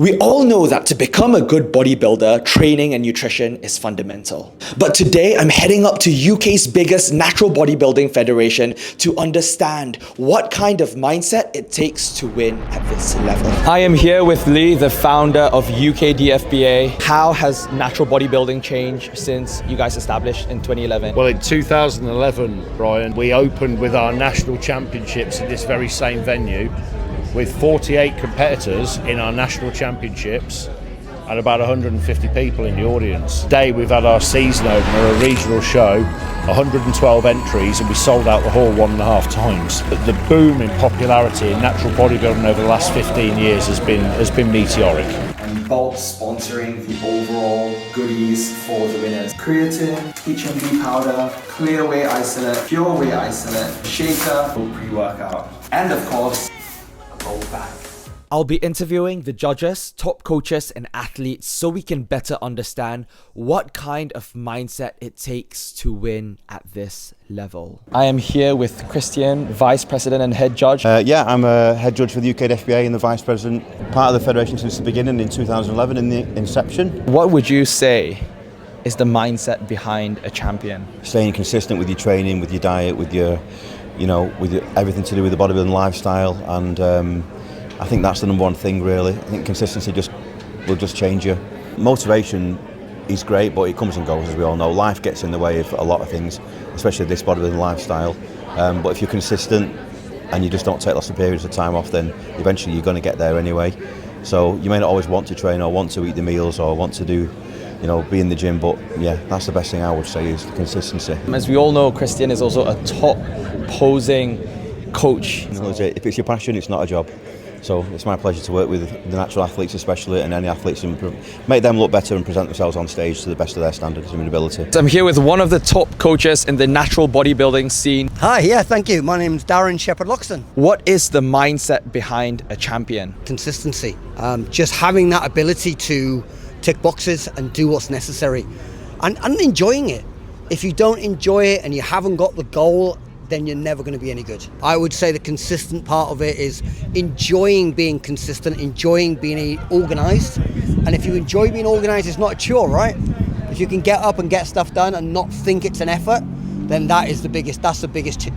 We all know that to become a good bodybuilder, training and nutrition is fundamental. But today I'm heading up to UK's biggest natural bodybuilding federation to understand what kind of mindset it takes to win at this level. I am here with Lee, the founder of UK DFBA. How has natural bodybuilding changed since you guys established in 2011? Well, in 2011, Brian, we opened with our national championships in this very same venue, with 48 competitors in our national championships and about 150 people in the audience. Today we've had our season opener, a regional show, 112 entries, and we sold out the hall 1.5 times. The boom in popularity in natural bodybuilding over the last 15 years has been meteoric. And Bolt sponsoring the overall goodies for the winners. Creatine, HMB powder, clear whey isolate, pure whey isolate, shaker, pre-workout, and of course, back. I'll be interviewing the judges, top coaches and athletes so we can better understand what kind of mindset it takes to win at this level. I am here with Christian, Vice President and Head Judge. I'm a Head Judge for the UK DFBA and the Vice President, part of the Federation since the beginning in 2011 in the inception. What would you say is the mindset behind a champion? Staying consistent with your training, with your diet, with your everything to do with the bodybuilding lifestyle, and I think that's the number one thing really. I think consistency will just change you. Motivation is great, but it comes and goes, as we all know. Life gets in the way of a lot of things, especially this bodybuilding lifestyle. But if you're consistent and you just don't take lots of periods of time off, then eventually you're going to get there anyway. So you may not always want to train or want to eat the meals or want to do, be in the gym, but yeah, that's the best thing I would say is the consistency. As we all know, Christian is also a top posing coach. If it's your passion, it's not a job. So it's my pleasure to work with the natural athletes especially, and any athletes, and make them look better and present themselves on stage to the best of their standards and ability. I'm here with one of the top coaches in the natural bodybuilding scene. Hi, yeah, thank you. My name's Darren Shepherd-Loxton. What is the mindset behind a champion? Consistency. Just having that ability to tick boxes and do what's necessary, and enjoying it. If you don't enjoy it and you haven't got the goal, then you're never going to be any good. I would say the consistent part of it is enjoying being consistent, enjoying being organised. And if you enjoy being organised, it's not a chore, right? If you can get up and get stuff done and not think it's an effort, then that's the biggest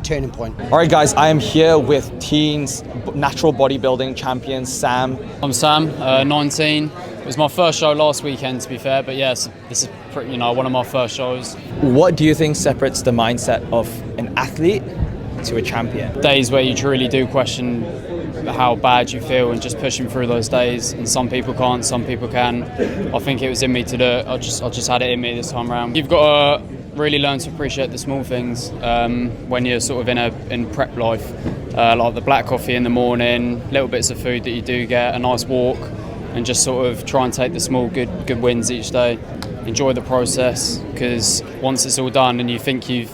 turning point. All right, guys, I am here with teens natural bodybuilding champion, Sam. I'm Sam, 19. It was my first show last weekend, to be fair, but yes, this is pretty, one of my first shows. What do you think separates the mindset of an athlete to a champion? Days where you truly do question how bad you feel and just pushing through those days, and some people can't, some people can. I think it was in me to do it. I just had it in me this time around. You've got to really learn to appreciate the small things when you're sort of in prep life, like the black coffee in the morning, little bits of food that you do get, a nice walk, and just sort of try and take the small good wins each day. Enjoy the process, because once it's all done and you think you're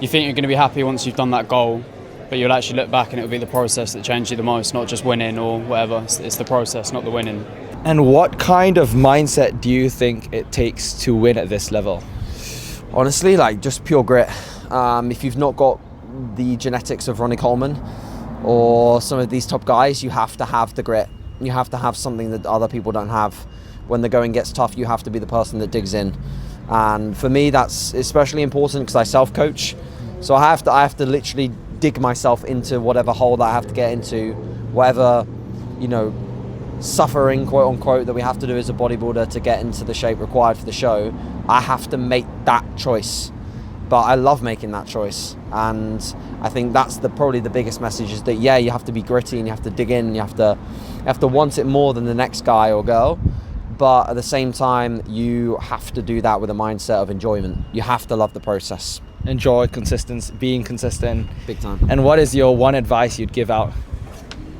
going to be happy once you've done that goal, but you'll actually look back and it'll be the process that changed you the most, not just winning or whatever. It's the process, not the winning. And what kind of mindset do you think it takes to win at this level? Honestly, just pure grit. If you've not got the genetics of Ronnie Coleman or some of these top guys, you have to have the grit. You have to have something that other people don't have. When the going gets tough, you have to be the person that digs in. And for me, that's especially important because I self-coach. So I have to literally dig myself into whatever hole that I have to get into, whatever, suffering, quote unquote, that we have to do as a bodybuilder to get into the shape required for the show. I have to make that choice. But I love making that choice. And I think that's probably the biggest message is that, yeah, you have to be gritty and you have to dig in and you have to want it more than the next guy or girl. But at the same time, you have to do that with a mindset of enjoyment. You have to love the process. Enjoy consistency, being consistent. Big time. And what is your one advice you'd give out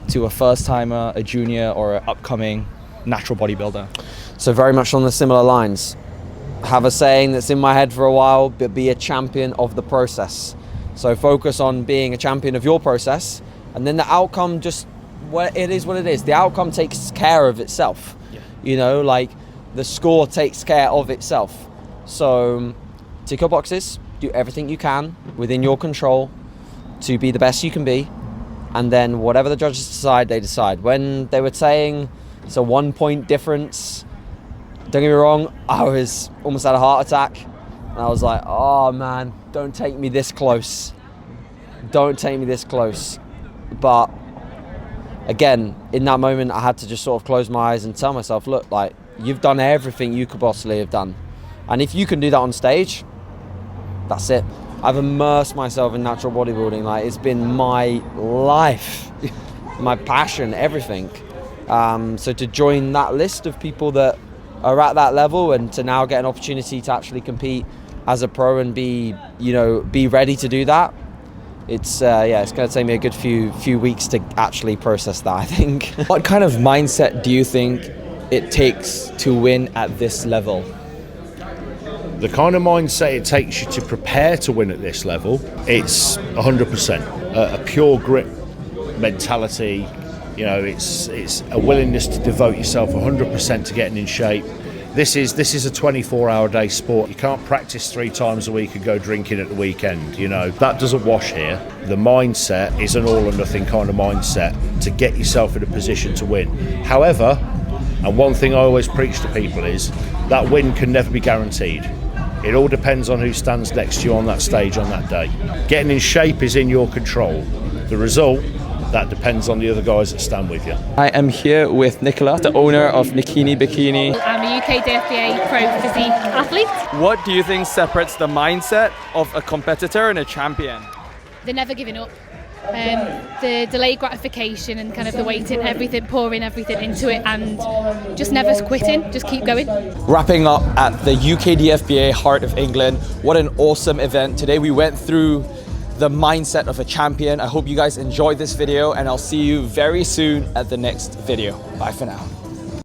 to a first timer, a junior, or an upcoming natural bodybuilder? So very much on the similar lines. Have a saying that's in my head for a while, but be a champion of the process. So focus on being a champion of your process, and then the outcome it is what it is. The outcome takes care of itself. Yeah. The score takes care of itself. So tick your boxes, do everything you can within your control to be the best you can be, and then whatever the judges decide, they decide. When they were saying It's a 1 point difference. Don't get me wrong, I was almost had a heart attack. And I was like, oh man, don't take me this close. Don't take me this close. But again, in that moment, I had to just sort of close my eyes and tell myself, look, like, you've done everything you could possibly have done. And if you can do that on stage, that's it. I've immersed myself in natural bodybuilding. Like, it's been my life, my passion, everything. So to join that list of people that are at that level and to now get an opportunity to actually compete as a pro and be ready to do that, it's going to take me a good few weeks to actually process that, I think. What kind of mindset do you think it takes to win at this level? The kind of mindset it takes you to prepare to win at this level, it's 100%. A pure grit mentality, it's a willingness to devote yourself 100% to getting in shape. This is a 24-hour-a-day sport. You can't practice 3 times a week and go drinking at the weekend, That doesn't wash here. The mindset is an all or nothing kind of mindset to get yourself in a position to win. However, and one thing I always preach to people is that win can never be guaranteed. It all depends on who stands next to you on that stage on that day. Getting in shape is in your control. The result, that depends on the other guys that stand with you. I am here with Nicola, the owner of Nikini Bikini. I'm a UK DFBA pro physique athlete. What do you think separates the mindset of a competitor and a champion? They're never giving up. The delayed gratification and kind of the waiting, everything, pouring everything into it and just never quitting, just keep going. Wrapping up at the UK DFBA Heart of England. What an awesome event. Today we went through the mindset of a champion. I hope you guys enjoyed this video and I'll see you very soon at the next video. Bye for now.